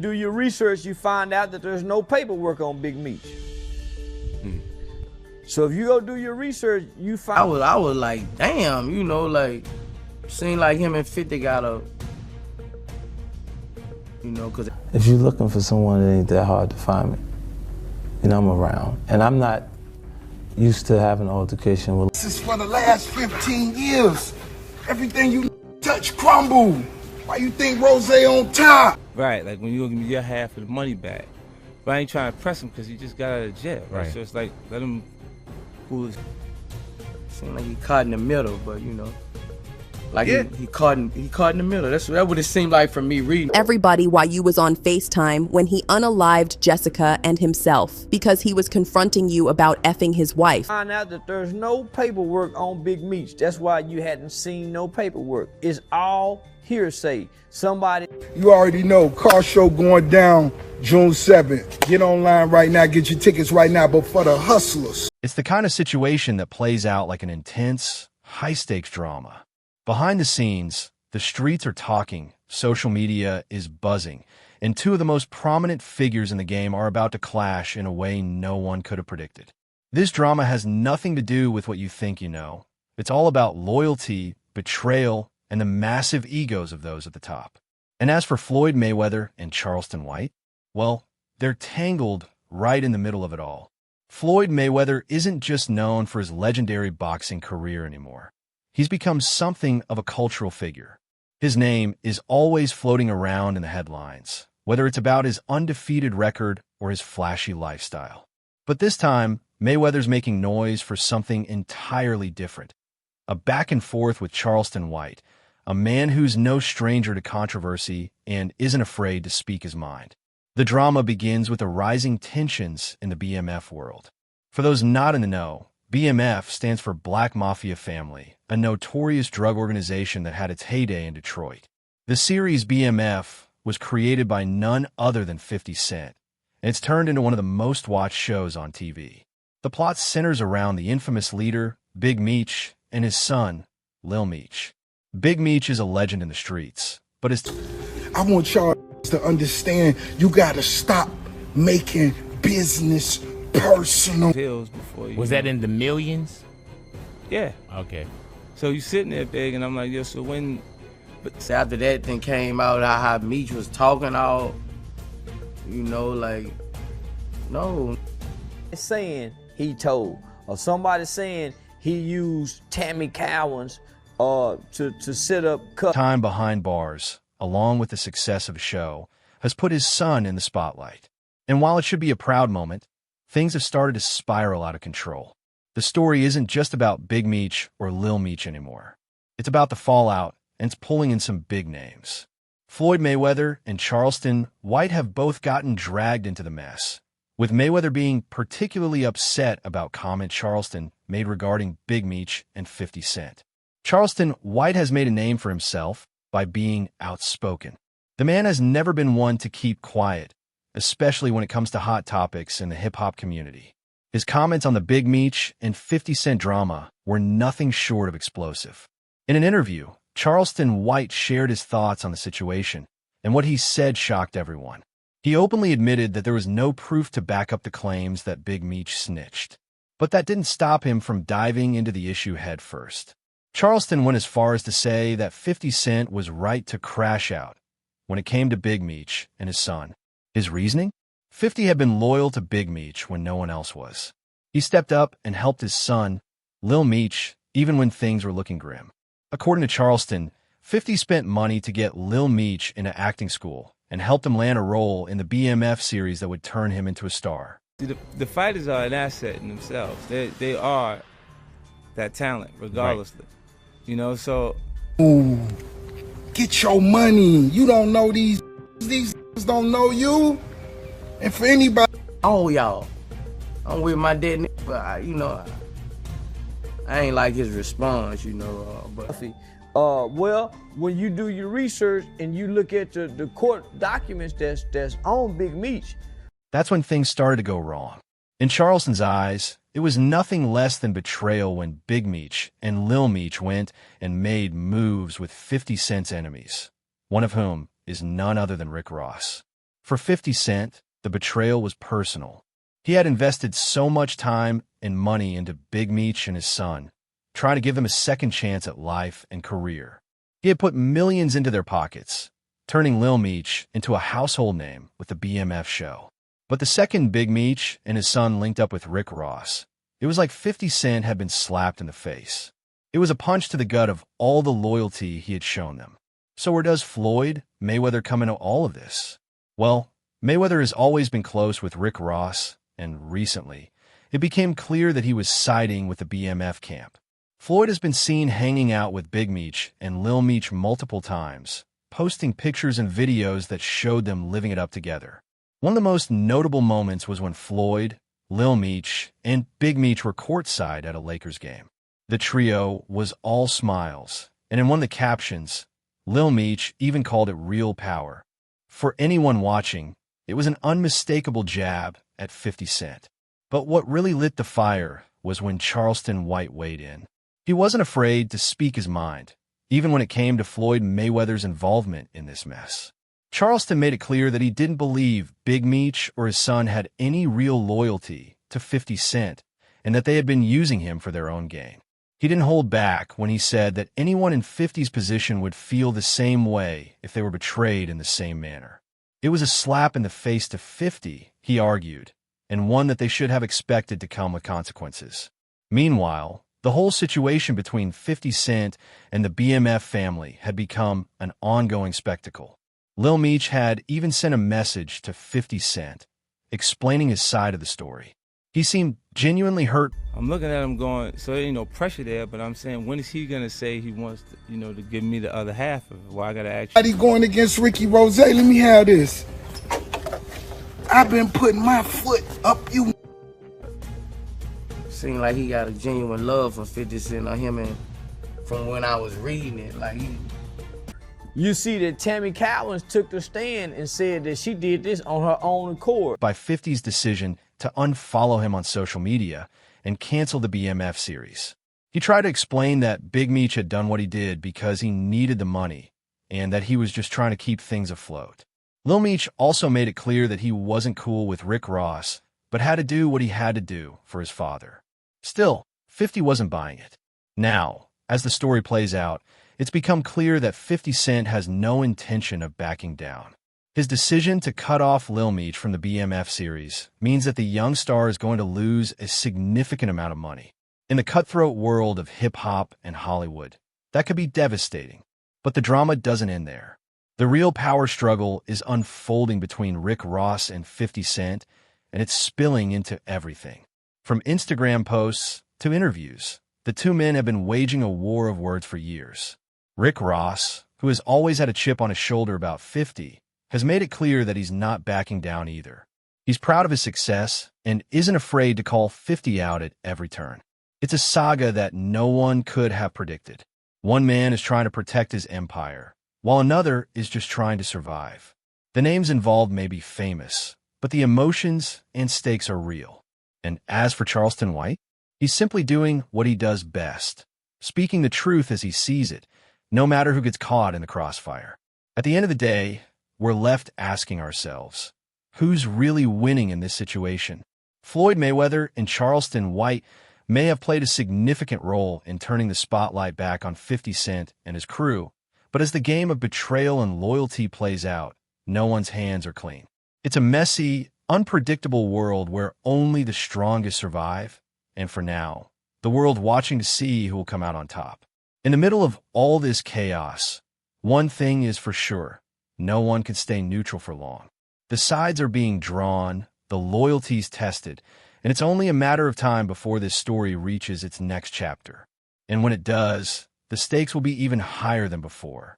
Do your research, you find out that there's no paperwork on Big Meech. So if you go do your research, you find I was like, damn, you know, like, seemed like him and 50 got a, you know, cause if you're looking for someone, it ain't that hard to find me. You know, I'm around, and I'm not used to having an altercation with. This is for the last 15 years. Everything you touch crumble. Why you think Rose on top? Right, like when you gonna give me your half of the money back. But I ain't trying to press him because he just got out of jail. Right. So it's like, let him cool his. Seemed like he caught in the middle, but you know. Like he caught in the middle. That's what it seemed like for me reading. Everybody while you was on FaceTime when he unalived Jessica and himself because he was confronting you about effing his wife. Find out that there's no paperwork on Big Meech. That's why you hadn't seen no paperwork. It's all hearsay. Somebody. You already know, car show going down June 7th. Get online right now, get your tickets right now, but for the hustlers. It's the kind of situation that plays out like an intense, high-stakes drama. Behind the scenes, the streets are talking, social media is buzzing, and two of the most prominent figures in the game are about to clash in a way no one could have predicted. This drama has nothing to do with what you think you know. It's all about loyalty, betrayal, and the massive egos of those at the top. And as for Floyd Mayweather and Charleston White, well, they're tangled right in the middle of it all. Floyd Mayweather isn't just known for his legendary boxing career anymore. He's become something of a cultural figure. His name is always floating around in the headlines, whether it's about his undefeated record or his flashy lifestyle. But this time, Mayweather's making noise for something entirely different. A back and forth with Charleston White, a man who's no stranger to controversy and isn't afraid to speak his mind. The drama begins with the rising tensions in the BMF world. For those not in the know, BMF stands for Black Mafia Family, a notorious drug organization that had its heyday in Detroit. The series BMF was created by none other than 50 Cent, and it's turned into one of the most watched shows on TV. The plot centers around the infamous leader, Big Meech, and his son, Lil Meech. Big Meech is a legend in the streets, but his... I want y'all to understand you gotta stop making business personal. Was that in the millions? Yeah. Okay. So you sitting there big, and I'm like, yo, so when... But so after that thing came out, how Meech was talking all, you know, like, no. Saying he told, or somebody saying he used Tammy Cowan's to set up... Time behind bars, along with the success of the show, has put his son in the spotlight. And while it should be a proud moment, things have started to spiral out of control. The story isn't just about Big Meech or Lil Meech anymore. It's about the fallout, and it's pulling in some big names. Floyd Mayweather and Charleston White have both gotten dragged into the mess, with Mayweather being particularly upset about comments Charleston made regarding Big Meech and 50 Cent. Charleston White has made a name for himself by being outspoken. The man has never been one to keep quiet, especially when it comes to hot topics in the hip-hop community. His comments on the Big Meech and 50 Cent drama were nothing short of explosive. In an interview, Charleston White shared his thoughts on the situation, and what he said shocked everyone. He openly admitted that there was no proof to back up the claims that Big Meech snitched. But that didn't stop him from diving into the issue head first. Charleston went as far as to say that 50 Cent was right to crash out when it came to Big Meech and his son. His reasoning? 50 had been loyal to Big Meech when no one else was. He stepped up and helped his son, Lil Meech, even when things were looking grim. According to Charleston, 50 spent money to get Lil Meech into acting school and helped him land a role in the BMF series that would turn him into a star. The fighters are an asset in themselves. They are that talent, regardless. Right. You know, so... Ooh, get your money. You don't know these don't know you. And for anybody... Oh, y'all. I'm with my dead nigga, but, you know, I ain't like his response, you know. Well, when you do your research and you look at the court documents that's on Big Meech. That's when things started to go wrong. In Charleston's eyes, it was nothing less than betrayal when Big Meech and Lil Meech went and made moves with 50 Cent's enemies, one of whom is none other than Rick Ross. For 50 Cent, the betrayal was personal. He had invested so much time and money into Big Meech and his son, trying to give them a second chance at life and career. He had put millions into their pockets, turning Lil Meech into a household name with the BMF show. But the second Big Meech and his son linked up with Rick Ross, it was like 50 Cent had been slapped in the face. It was a punch to the gut of all the loyalty he had shown them. So where does Floyd Mayweather come into all of this? Well, Mayweather has always been close with Rick Ross, and recently, it became clear that he was siding with the BMF camp. Floyd has been seen hanging out with Big Meech and Lil Meech multiple times, posting pictures and videos that showed them living it up together. One of the most notable moments was when Floyd, Lil Meech, and Big Meech were courtside at a Lakers game. The trio was all smiles, and in one of the captions, Lil Meech even called it real power. For anyone watching, it was an unmistakable jab at 50 Cent. But what really lit the fire was when Charleston White weighed in. He wasn't afraid to speak his mind, even when it came to Floyd Mayweather's involvement in this mess. Charleston made it clear that he didn't believe Big Meech or his son had any real loyalty to 50 Cent and that they had been using him for their own gain. He didn't hold back when he said that anyone in 50's position would feel the same way if they were betrayed in the same manner. It was a slap in the face to 50, he argued, and one that they should have expected to come with consequences. Meanwhile, the whole situation between 50 Cent and the BMF family had become an ongoing spectacle. Lil Meech had even sent a message to 50 Cent, explaining his side of the story. He seemed genuinely hurt. I'm looking at him going, so there ain't no pressure there, but I'm saying, when is he going to say he wants to, to give me the other half of it? Why I got to ask you? He going against Ricky Rose. Let me have this. I've been putting my foot up you. Seemed like he got a genuine love for 50 Cent on him, and from when I was reading it, like You see that Tammy Cowens took the stand and said that she did this on her own accord. By 50's decision to unfollow him on social media and cancel the BMF series. He tried to explain that Big Meech had done what he did because he needed the money and that he was just trying to keep things afloat. Lil Meech also made it clear that he wasn't cool with Rick Ross, but had to do what he had to do for his father. Still, 50 wasn't buying it. Now, as the story plays out, it's become clear that 50 Cent has no intention of backing down. His decision to cut off Lil Meech from the BMF series means that the young star is going to lose a significant amount of money. In the cutthroat world of hip-hop and Hollywood, that could be devastating. But the drama doesn't end there. The real power struggle is unfolding between Rick Ross and 50 Cent, and it's spilling into everything. From Instagram posts to interviews, the two men have been waging a war of words for years. Rick Ross, who has always had a chip on his shoulder about 50, has made it clear that he's not backing down either. He's proud of his success and isn't afraid to call 50 out at every turn. It's a saga that no one could have predicted. One man is trying to protect his empire, while another is just trying to survive. The names involved may be famous, but the emotions and stakes are real. And as for Charleston White, he's simply doing what he does best, speaking the truth as he sees it, no matter who gets caught in the crossfire. At the end of the day, we're left asking ourselves, who's really winning in this situation? Floyd Mayweather and Charleston White may have played a significant role in turning the spotlight back on 50 Cent and his crew, but as the game of betrayal and loyalty plays out, no one's hands are clean. It's a messy, unpredictable world where only the strongest survive, and for now, the world watching to see who will come out on top. In the middle of all this chaos, one thing is for sure. No one can stay neutral for long. The sides are being drawn, the loyalties tested, and it's only a matter of time before this story reaches its next chapter. And when it does, the stakes will be even higher than before.